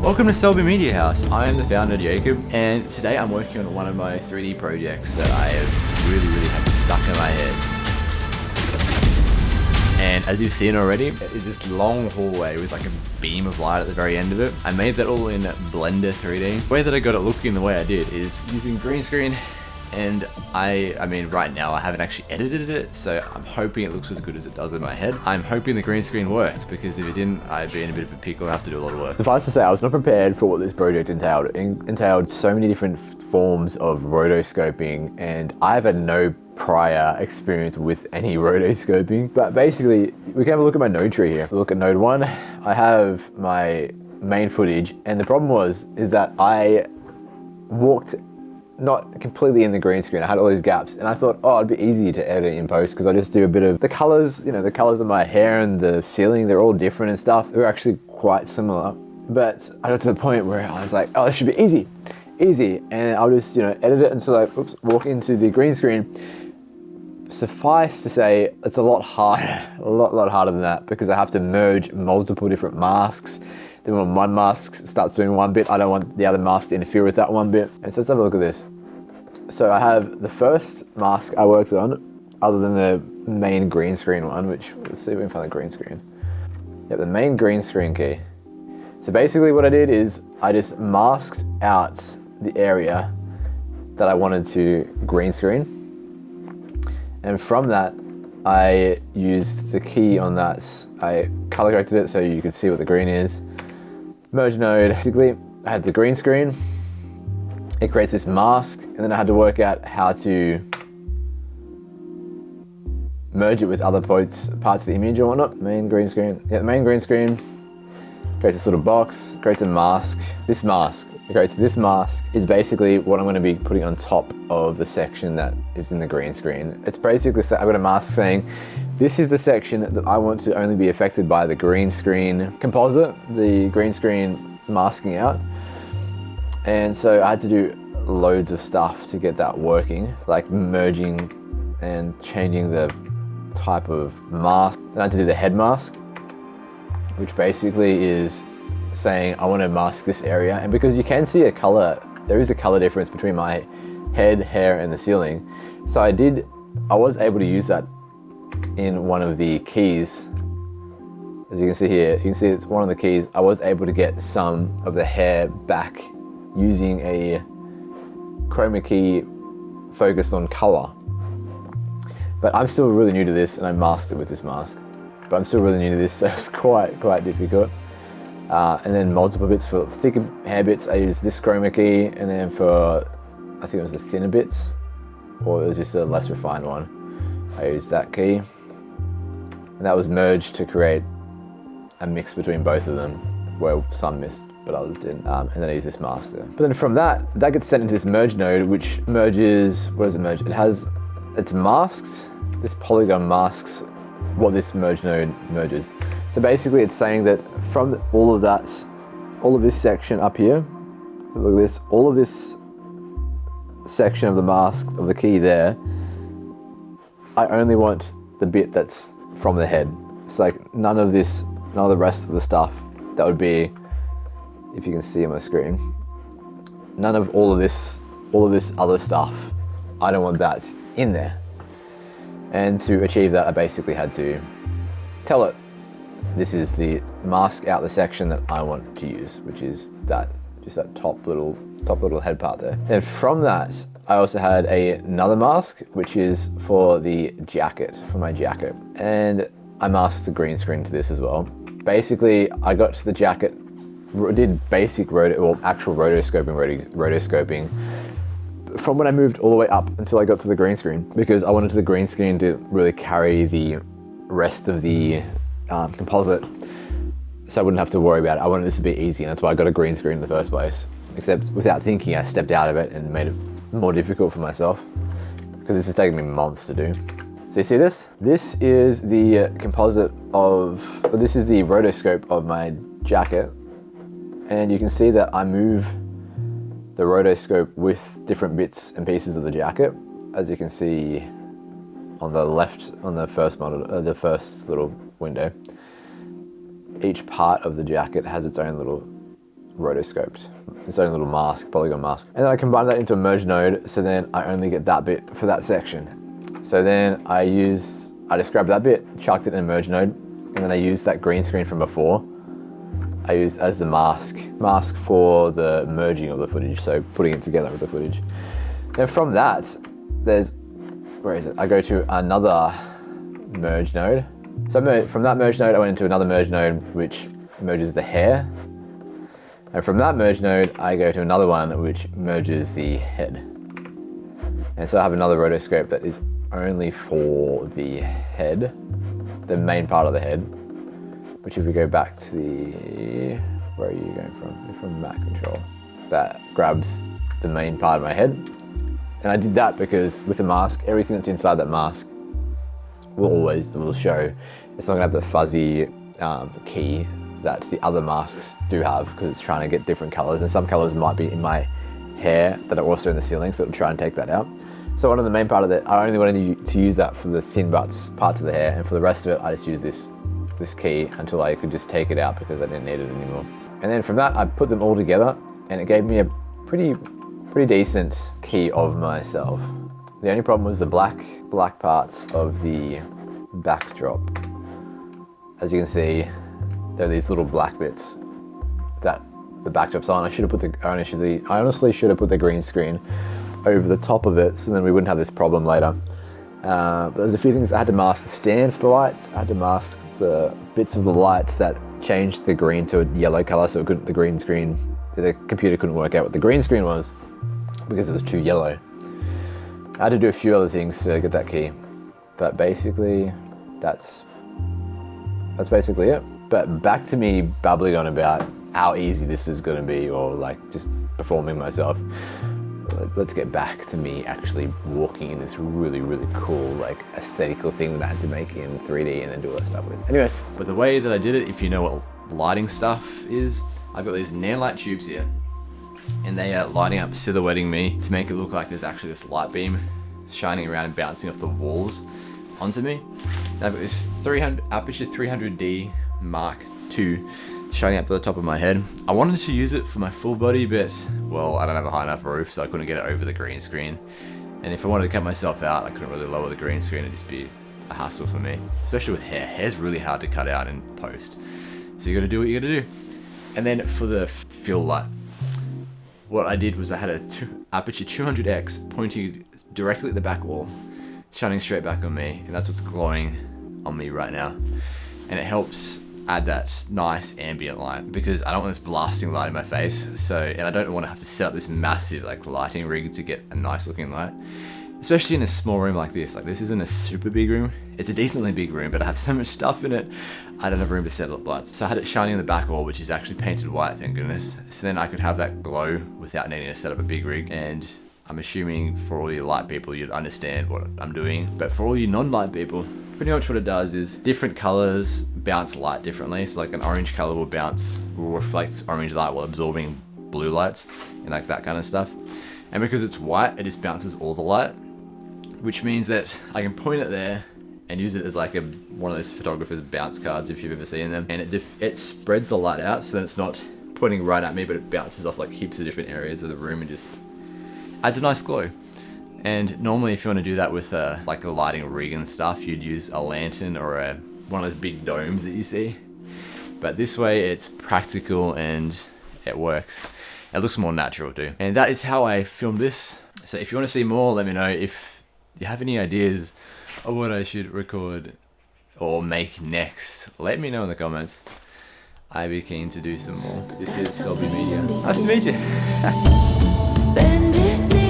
Welcome to SELBI Media House. I am the founder, Jacob, and today I'm working on one of my 3D projects that I have really had stuck in my head. And as you've seen already, it is this long hallway with like a beam of light at the very end of it. I made that all in Blender 3D. The way that I got it looking the way I did is using Greenscreen, and I mean right now I haven't actually edited it, so I'm hoping it looks as good as it does in my head. I'm hoping the Greenscreen works, because if it didn't, I'd be in a bit of a pickle. I have to do a lot of work. Suffice to say, I was not prepared for what this project entailed. It entailed so many different forms of rotoscoping, and I've had no prior experience with any rotoscoping. But basically, we can have a look at my node tree here. Look at node 1. I have my main footage, and the problem is that I walked not completely in the green screen. I had all these gaps, and I thought, oh, it'd be easy to edit in post because I just do a bit of the colors, you know, the colors of my hair and the ceiling, they're all different and stuff. They're actually quite similar. But I got to the point where I was like, oh, this should be easy. And I'll just, you know, edit it until I walk into the green screen. Suffice to say, it's a lot harder, a lot harder than that, because I have to merge multiple different masks. Then when one mask starts doing one bit, I don't want the other mask to interfere with that one bit. And so let's have a look at this. So I have the first mask I worked on, other than the main green screen one, which, let's see if we can find the green screen. Yep, the main green screen key. So basically what I did is I just masked out the area that I wanted to green screen. And from that, I used the key on that. I color corrected it so you could see what the green is. Merge node. Basically, I had the green screen. It creates this mask, and then I had to work out how to merge it with other parts of the image or whatnot. Main green screen. Yeah, the main green screen creates this little box, creates a mask. This mask is basically what I'm going to be putting on top of the section that is in the green screen. It's basically, I've got a mask saying, this is the section that I want to only be affected by the green screen composite, the green screen masking out. And so I had to do loads of stuff to get that working, like merging and changing the type of mask. Then I had to do the head mask, which basically is saying I want to mask this area. And because you can see a color, there is a color difference between my head, hair, and the ceiling. So I was able to use that in one of the keys. As you can see here, you can see it's one of the keys. I was able to get some of the hair back using a chroma key focused on color. But I'm still really new to this, and I masked it with this mask. But I'm still really new to this, so it's quite difficult. And then multiple bits. For thicker hair bits, I used this chroma key, and then for, I think it was the thinner bits, or it was just a less refined one, I used that key. And that was merged to create a mix between both of them, where some missed but others did. And then I used this masker. But then from that gets sent into this merge node, which merges, what does it merge? It's masks, this polygon masks what this merge node merges. So basically it's saying that from all of this section up here, so look at this, all of this section of the mask, of the key there, I only want the bit that's from the head. It's like none of the rest of the stuff that would be, if you can see on my screen, none of all of this other stuff, I don't want that in there. And to achieve that, I basically had to tell it, this is the mask out the section that I want to use, which is just that top little head part there. And from that, I also had another mask, which is for the jacket, for my jacket. And I masked the green screen to this as well. Basically, I got to the jacket, did basic actual rotoscoping from when I moved all the way up until I got to the green screen, because I wanted the green screen to really carry the rest of the composite, so I wouldn't have to worry about it. I wanted this to be easy, and that's why I got a green screen in the first place. Except without thinking, I stepped out of it and made it more difficult for myself, because this has taken me months to do. So you see this? This is the this is the rotoscope of my jacket. And you can see that I move the rotoscope with different bits and pieces of the jacket. As you can see on the left, on the first monitor, the first little window, each part of the jacket has its own little rotoscoped. Its own little mask, polygon mask. And then I combine that into a merge node, so then I only get that bit for that section. So then I just grabbed that bit, chucked it in a merge node, and then I used that green screen from before. I used as the mask for the merging of the footage, so putting it together with the footage. And from that, where is it? I go to another merge node. So from that merge node, I went into another merge node, which merges the hair. And from that merge node, I go to another one, which merges the head. And so I have another rotoscope that is only for the head, the main part of the head. Which if we go back to where are you going from? You're from Mac Control. That grabs the main part of my head. And I did that because with the mask, everything that's inside that mask will show. It's not gonna have the fuzzy key that the other masks do have, because it's trying to get different colors, and some colors might be in my hair that are also in the ceiling, so it'll try and take that out. So one of the main part of it, I only wanted to use that for the thin parts of the hair, and for the rest of it, I just use this key until I could just take it out because I didn't need it anymore. And then from that, I put them all together, and it gave me a pretty decent key of myself. The only problem was the black parts of the backdrop. As you can see, there are these little black bits that the backdrop's on. I honestly should have put the green screen over the top of it, so then we wouldn't have this problem later. But there's a few things. I had to mask the stand for the lights. I had to mask the bits of the lights that changed the green to a yellow color, so the computer couldn't work out what the green screen was because it was too yellow. I had to do a few other things to get that key, but basically that's basically it. But back to me babbling on about how easy this is going to be, or like just performing myself. Let's get back to me actually walking in this really cool, like, aesthetical thing that I had to make in 3D and then do all that stuff with. Anyways, but the way that I did it, if you know what lighting stuff is, I've got these neon light tubes here, and they are lighting up, silhouetting me to make it look like there's actually this light beam shining around and bouncing off the walls onto me. And I've got this Aperture 300D Mark II shining up to the top of my head. I wanted to use it for my full body, but well, I don't have a high enough roof, so I couldn't get it over the green screen. And if I wanted to cut myself out, I couldn't really lower the green screen. It'd just be a hassle for me, especially with hair. Hair's really hard to cut out in post, so you got to do what you got to do. And then for the fill light, what I did was I had a Aperture 200X pointing directly at the back wall, shining straight back on me, and that's what's glowing on me right now. And it helps add that nice ambient light, because I don't want this blasting light in my face. So, and I don't want to have to set up this massive like lighting rig to get a nice looking light, especially in a small room like this. Like, this isn't a super big room. It's a decently big room, but I have so much stuff in it, I don't have room to set up lights. So I had it shining in the back wall, which is actually painted white, thank goodness. So then I could have that glow without needing to set up a big rig. And I'm assuming for all you light people, you'd understand what I'm doing. But for all you non-light people, pretty much what it does is different colors bounce light differently. So like an orange color will reflect orange light while absorbing blue lights and like that kind of stuff. And because it's white, it just bounces all the light, which means that I can point it there and use it as like one of those photographers' bounce cards, if you've ever seen them. And it spreads the light out, so then it's not pointing right at me, but it bounces off like heaps of different areas of the room and just adds a nice glow. And normally if you want to do that with like a lighting rig and stuff, you'd use a lantern or one of those big domes that you see. But this way it's practical and it works. It looks more natural too. And that is how I filmed this. So if you want to see more, let me know. If you have any ideas of what I should record or make next, let me know in the comments. I'd be keen to do some more. This is SELBI Media. Nice to meet you.